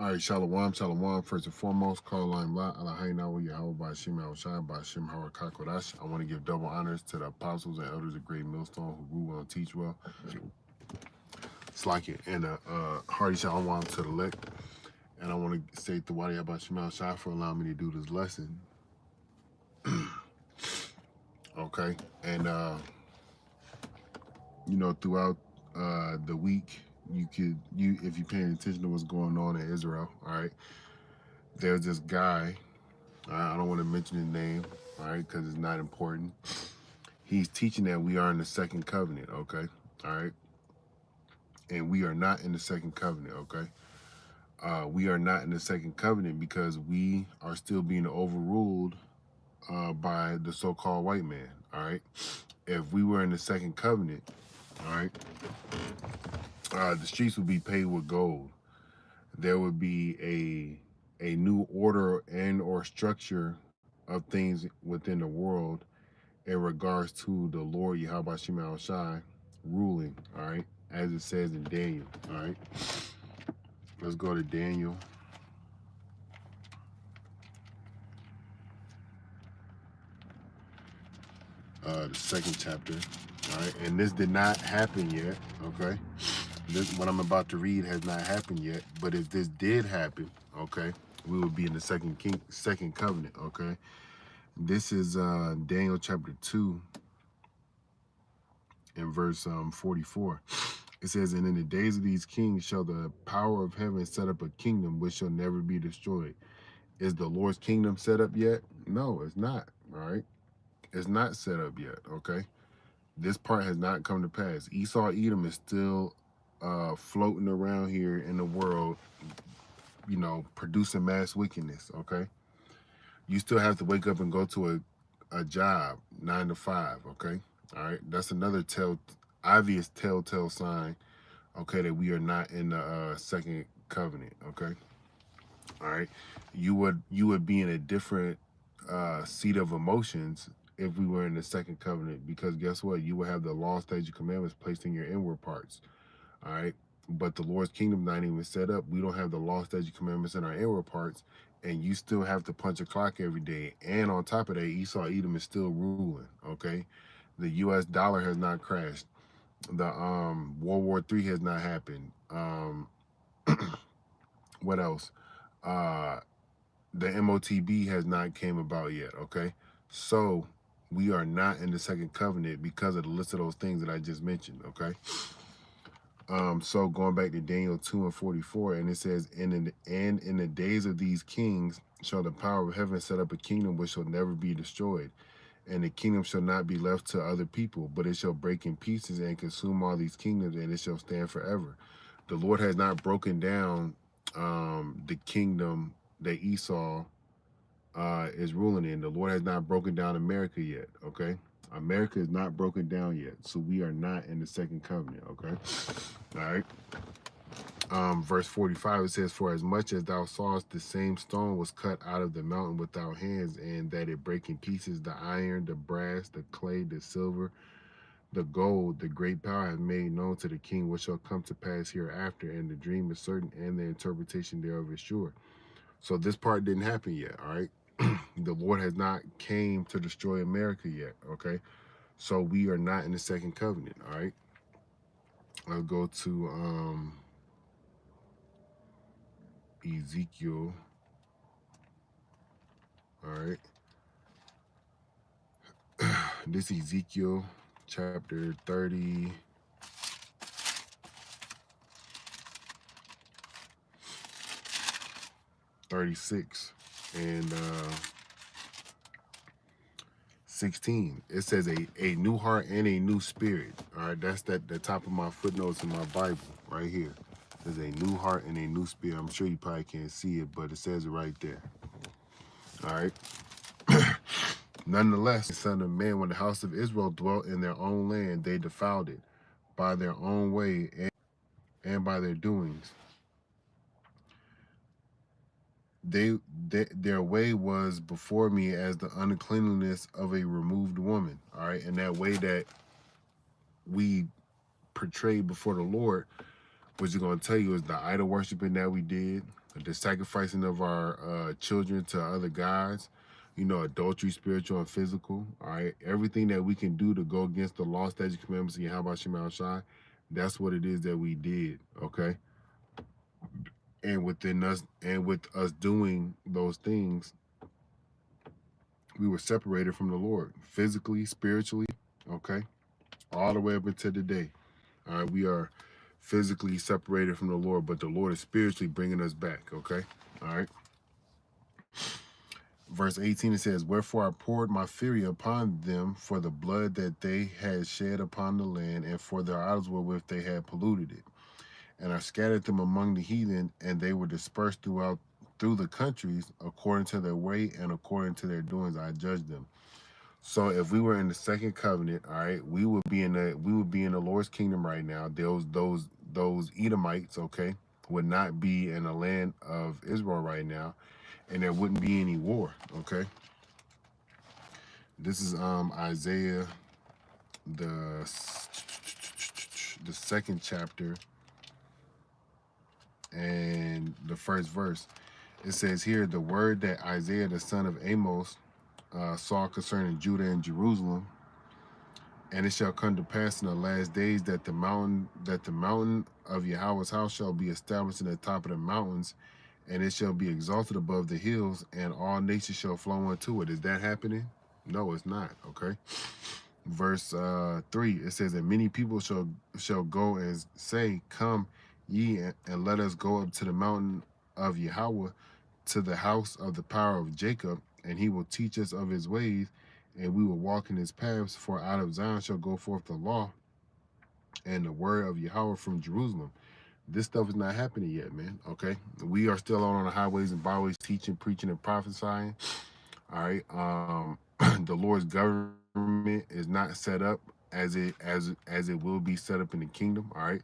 All right, Shalom, Shalom. First and foremost, Caroline Lot, Alahaina, Yahweh, Bashim, Shai, Bashim, Hawakakodash. I want to give double honors to the apostles and elders of Great Millstone who grew well and teach well. Slack it. And hearty Shalom to the elect. And I want to say to Wadi Bashim, Shai for allowing me to do this lesson. Okay. And, throughout the week, if you're paying attention to what's going on in Israel, all right, there's this guy. I don't want to mention his name, all right, because it's not important. He's teaching that we are in the second covenant, okay, all right, and we are not in the second covenant, okay. We are not in the second covenant because we are still being overruled by the so-called white man, all right. If we were in the second covenant, all right, the streets would be paved with gold. There would be a new order and or structure of things within the world in regards to the Lord Yahweh Shema Shai ruling, all right, as it says in Daniel, all right. Let's go to Daniel. The second chapter, all right, and this did not happen yet, okay. This, what I'm about to read, has not happened yet, but if this did happen, okay, we would be in the second covenant, okay. This is Daniel chapter 2 and verse 44. It says, and in the days of these kings shall the power of heaven set up a kingdom which shall never be destroyed. Is the Lord's kingdom set up yet? No, it's not, all right? It's not set up yet, okay? This part has not come to pass. Esau Edom is still floating around here in the world, producing mass wickedness, okay? You still have to wake up and go to a job, 9 to 5, okay? All right, that's another obvious telltale sign, okay, that we are not in the second covenant, okay? All right, you would be in a different seat of emotions if we were in the second covenant, because guess what? You would have the law, statutes, commandments placed in your inward parts, all right? But the Lord's kingdom not even set up. We don't have the law, statutes, commandments in our inward parts, and you still have to punch a clock every day. And on top of that, Esau Edom is still ruling, okay? The U.S. dollar has not crashed. The World War III has not happened. What else? The MOTB has not came about yet, okay? So we are not in the second covenant because of the list of those things that I just mentioned, okay? So going back to Daniel 2 and 44, and it says, and in the days of these kings shall the power of heaven set up a kingdom which shall never be destroyed. And the kingdom shall not be left to other people, but it shall break in pieces and consume all these kingdoms, and it shall stand forever. The Lord has not broken down the kingdom that Esau is ruling in. The Lord has not broken down America yet, okay? America is not broken down yet, so we are not in the second covenant, okay? All right. Verse 45, it says, for as much as thou sawest the same stone was cut out of the mountain without hands, and that it break in pieces the iron, the brass, the clay, the silver, the gold, the great power hath made known to the king what shall come to pass hereafter, and the dream is certain, and the interpretation thereof is sure. So this part didn't happen yet, all right? The Lord has not came to destroy America yet, okay? So we are not in the second covenant, all right? I'll go to Ezekiel, all right? This Ezekiel chapter 30, 36, and 16. It says a new heart and a new spirit. All right, that's the top of my footnotes in my Bible right here. There's a new heart and a new spirit. I'm sure you probably can't see it, but it says it right there. All right. Nonetheless, the Son of Man, when the house of Israel dwelt in their own land, they defiled it by their own way and by their doings. Their way was before me as the uncleanliness of a removed woman. All right, and that way that we portrayed before the Lord, what you're going to tell you is the idol worshiping that we did, the sacrificing of our children to other gods, you know, adultery, spiritual and physical. All right, everything that we can do to go against the law, statute, commandments, and how about Shema Shai, that's what it is that we did. Okay, and within us, and with us doing those things, we were separated from the Lord physically, spiritually. Okay, all the way up until today. All right, we are physically separated from the Lord, but the Lord is spiritually bringing us back. Okay, all right. Verse 18, it says, "Wherefore I poured my fury upon them for the blood that they had shed upon the land, and for their idols wherewith they had polluted it. And I scattered them among the heathen, and they were dispersed through the countries, according to their way and according to their doings I judged them." So if we were in the second covenant, all right, we would be in the Lord's kingdom right now. Those Edomites, okay, would not be in the land of Israel right now, and there wouldn't be any war. Okay. This is Isaiah, the second chapter and the first verse. It says here, the word that Isaiah the son of Amos saw concerning Judah and Jerusalem. And it shall come to pass in the last days that the mountain of Yahweh's house shall be established in the top of the mountains, and it shall be exalted above the hills, and all nations shall flow unto it. Is that happening? No, it's not. Okay. Verse 3, it says, "And many people shall go and say, Come ye, and let us go up to the mountain of Yahweh, to the house of the power of Jacob, and he will teach us of his ways, and we will walk in his paths. For out of Zion shall go forth the law and the word of Yahweh from Jerusalem." This stuff is not happening yet, man. Okay, we are still on the highways and byways, teaching, preaching, and prophesying. All right. The Lord's government is not set up as it will be set up in the kingdom. All right,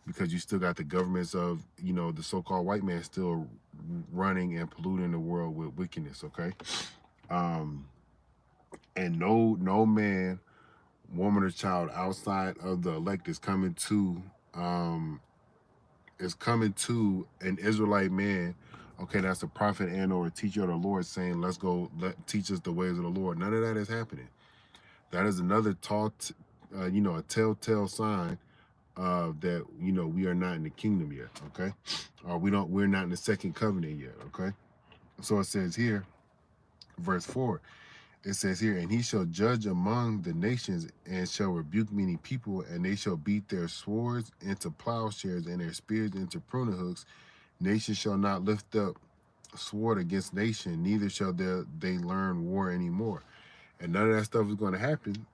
because you still got the governments of, you know, the so-called white man still running and polluting the world with wickedness. Okay. And no man, woman, or child outside of the elect is coming to an Israelite man, okay, that's a prophet and or a teacher of the Lord, saying, "Let's go, teach us the ways of the Lord." None of that is happening. That is another a telltale sign that, you know, we are not in the kingdom yet. Okay, or we're not in the second covenant yet. Okay, so it says here, verse 4. It says here, "And he shall judge among the nations, and shall rebuke many people, and they shall beat their swords into plowshares and their spears into pruning hooks. Nation shall not lift up sword against nation, neither shall they learn war anymore." And none of that stuff is going to happen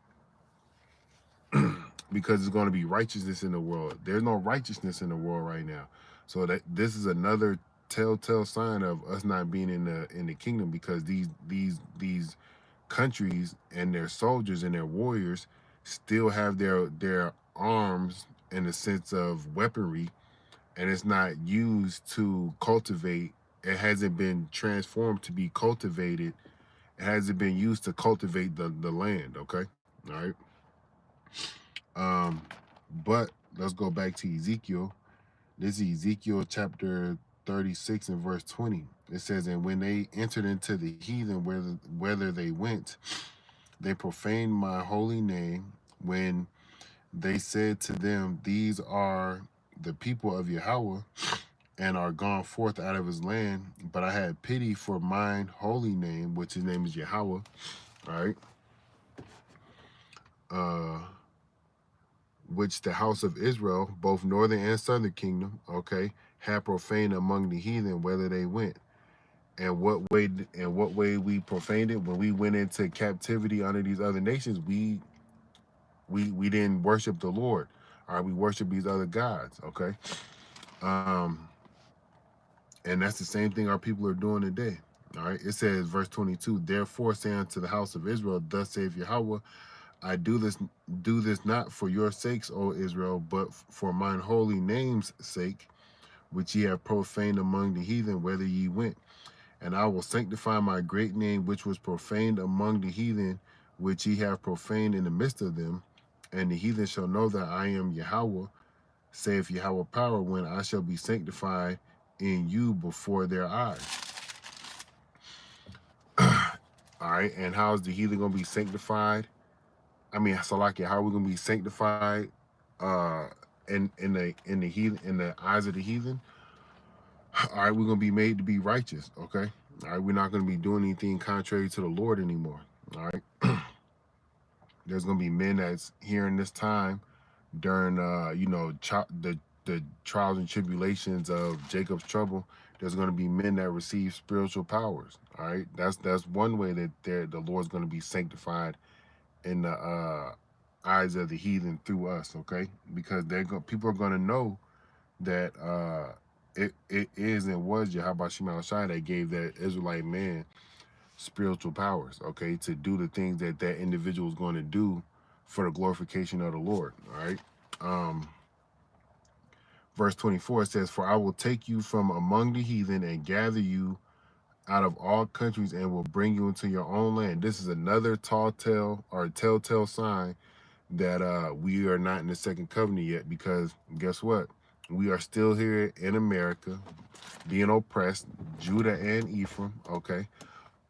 because there's going to be righteousness in the world. There's no righteousness in the world right now. So that this is another telltale sign of us not being in the kingdom, because these countries and their soldiers and their warriors still have their arms in the sense of weaponry, and it's not used to cultivate. It hasn't been transformed to be cultivated. It hasn't been used to cultivate the land. Okay, all right. But let's go back to Ezekiel. This is Ezekiel chapter 36 and verse 20. It says, "And when they entered into the heathen, whether they went, they profaned my holy name, when they said to them, These are the people of Yahweh, and are gone forth out of his land. But I had pity for mine holy name," which his name is Yahweh. All right. Which the house of Israel, both northern and southern kingdom, okay, had profaned among the heathen, whether they went. And what way we profaned it? When we went into captivity under these other nations, we didn't worship the Lord. All right, we worship these other gods. Okay. And that's the same thing our people are doing today. All right. It says, verse 22, "Therefore say unto the house of Israel, Thus saith Yahweh, I do this not for your sakes, O Israel, but for mine holy name's sake, which ye have profaned among the heathen, whither ye went. And I will sanctify my great name, which was profaned among the heathen, which ye have profaned in the midst of them. And the heathen shall know that I am Yahweh, saith Yahweh power, when I shall be sanctified in you before their eyes. All right, and how is the heathen gonna be sanctified? I mean, so like, how are we gonna be sanctified uh in the heathen, in the eyes of the heathen? All right, we're gonna be made to be righteous. Okay, all right, we're not gonna be doing anything contrary to the Lord anymore. All right, there's gonna be men that's here in this time during the trials and tribulations of Jacob's trouble. There's going to be men that receive spiritual powers. All right, that's one way that the Lord's going to be sanctified in the eyes of the heathen through us. Okay, because people are going to know that it is and was Yahweh Shema Shai that gave that Israelite man spiritual powers. Okay, to do the things that that individual is going to do for the glorification of the Lord. All right. Verse 24 says, "For I will take you from among the heathen and gather you out of all countries and will bring you into your own land." This is another telltale sign that we are not in the second covenant yet, because guess what? We are still here in America being oppressed, Judah and Ephraim, okay?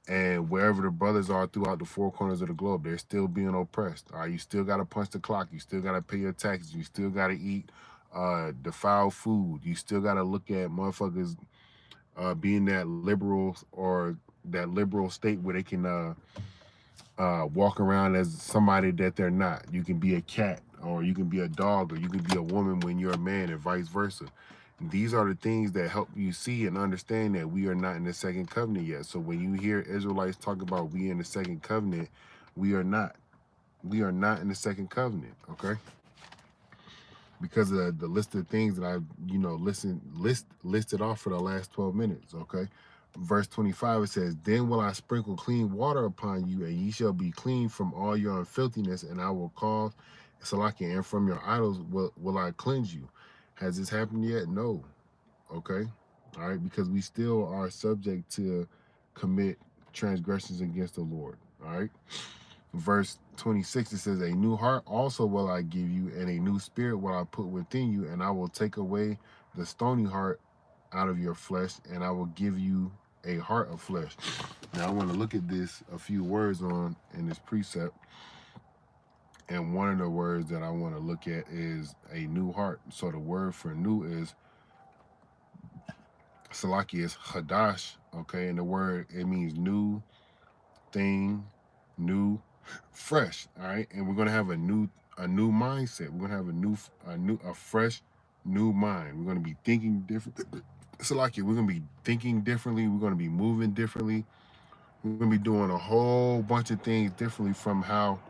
And wherever the brothers are throughout the four corners of the globe, they're still being oppressed. All right, you still got to punch the clock. You still got to pay your taxes. You still got to eat defiled food. You still got to look at motherfuckers being that liberal, or that liberal state where they can walk around as somebody that they're not. You can be a cat, or you can be a dog, or you can be a woman when you're a man, and vice versa. These are the things that help you see and understand that we are not in the second covenant yet. So when you hear Israelites talk about we in the second covenant, we are not. We are not in the second covenant, okay? Because of the list of things that I've, listed off for the last 12 minutes, okay? Verse 25, it says, "Then will I sprinkle clean water upon you, and ye shall be clean from all your unfilthiness, and I will cause Salakia, and from your idols will I cleanse you." Has this happened yet? No. Okay. All right, because we still are subject to commit transgressions against the Lord. All right. Verse 26, it says, "A new heart also will I give you, and a new spirit will I put within you, and I will take away the stony heart out of your flesh, and I will give you a heart of flesh." Now I want to look at this, a few words on in this precept. And one of the words that I want to look at is a new heart. So the word for new is Salaki, is Hadash, okay? And the word, it means new thing, new, fresh, all right? And we're gonna have a new mindset. We're gonna have a fresh, new mind. We're gonna be thinking different. Salaki, we're gonna be thinking differently. We're gonna be moving differently. We're gonna be doing a whole bunch of things differently from how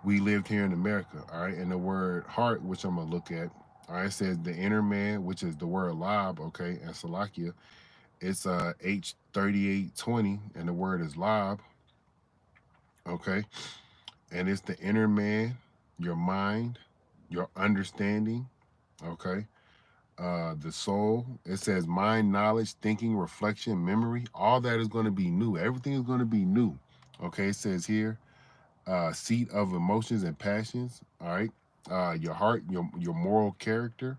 we lived here in America, all right? And the word heart, which I'm gonna look at, all right, it says the inner man, which is the word lab, okay, and Salakia. It's H3820, and the word is lab, okay? And it's the inner man, your mind, your understanding, okay? The soul, it says mind, knowledge, thinking, reflection, memory. All that is going to be new. Everything is going to be new, okay? It says here, seat of emotions and passions, all right? Your heart, your moral character.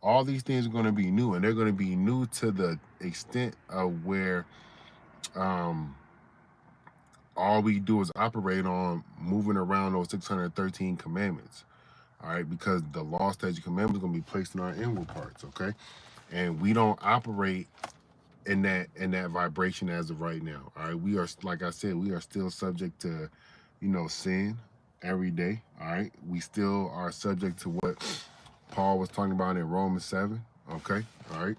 All these things are going to be new, and they're going to be new to the extent of where all we do is operate on moving around those 613 commandments, all right? Because the law, statute, commandments are going to be placed in our inward parts, okay? And we don't operate in that vibration as of right now, all right? We are, like I said, we are still subject to, sin every day, all right? We still are subject to what Paul was talking about in Romans 7, okay? All right.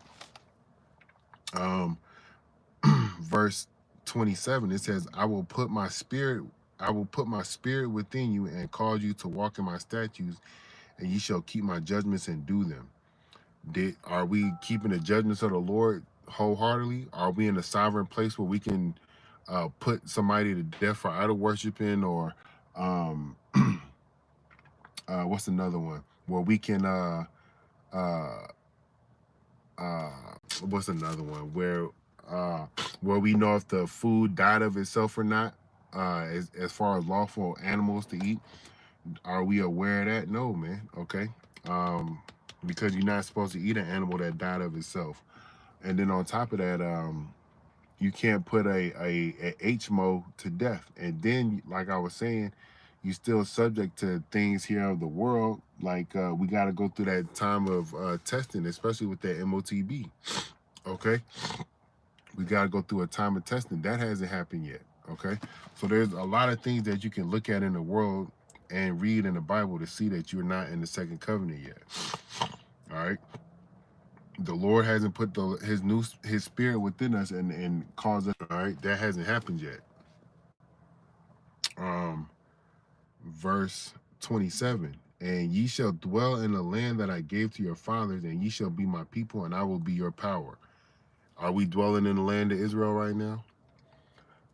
Verse 27, it says, I will put my spirit within you and cause you to walk in my statutes, and ye shall keep my judgments and do them. Are we keeping the judgments of the Lord wholeheartedly? Are we in a sovereign place where we can put somebody to death for idol worshiping, or what's another one where we can what's another one where we know if the food died of itself or not, as far as lawful animals to eat? Are we aware of that? No, man. Okay. because you're not supposed to eat an animal that died of itself. And then on top of that, you can't put a HMO to death. And then, like I was saying, you still subject to things here of the world. Like we got to go through that time of testing, especially with that MOTB. Okay, we got to go through a time of testing that hasn't happened yet. Okay, so there's a lot of things that you can look at in the world and read in the Bible to see that you're not in the second covenant yet. All right, the Lord hasn't put his spirit within us and caused us. All right, that hasn't happened yet. Um, verse 27. And ye shall dwell in the land that I gave to your fathers, and ye shall be my people, and I will be your power. Are we dwelling in the land of Israel right now?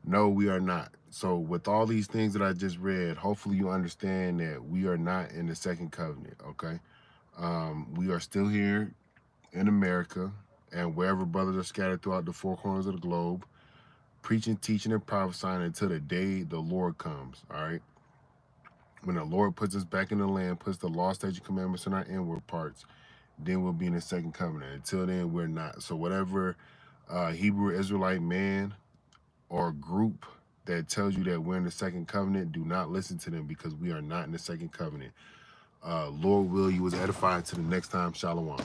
No, we are not. So with all these things that I just read, hopefully you understand that we are not in the second covenant, okay? We are still here in America and wherever brothers are scattered throughout the four corners of the globe, preaching, teaching, and prophesying until the day the Lord comes, all right? When the Lord puts us back in the land, puts the law, statute, commandments in our inward parts, then we'll be in the second covenant. Until then, we're not. So whatever Hebrew Israelite man or group that tells you that we're in the second covenant, do not listen to them because we are not in the second covenant. Lord will, you was edified to the next time. Shalom.